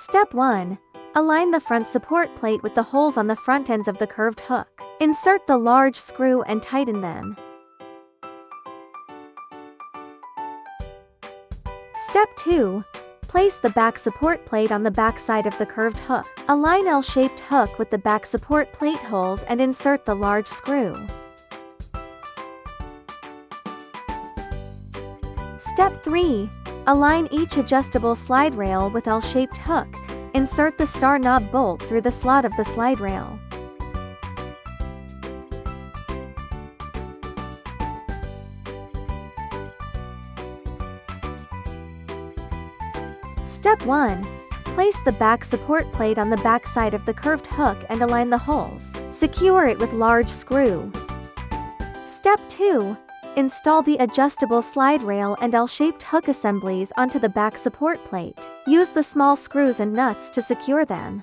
Step 1. Align the front support plate with the holes on the front ends of the curved hook. Insert the large screw and tighten them. Step 2. Place the back support plate on the back side of the curved hook. Align L-shaped hook with the back support plate holes and insert the large screw. Step 3. Align each adjustable slide rail with L-shaped hook. Insert the star knob bolt through the slot of the slide rail. Step 1. Place the back support plate on the back side of the curved hook and align the holes. Secure it with large screw. Step 2. Install the adjustable slide rail and L-shaped hook assemblies onto the back support plate. Use the small screws and nuts to secure them.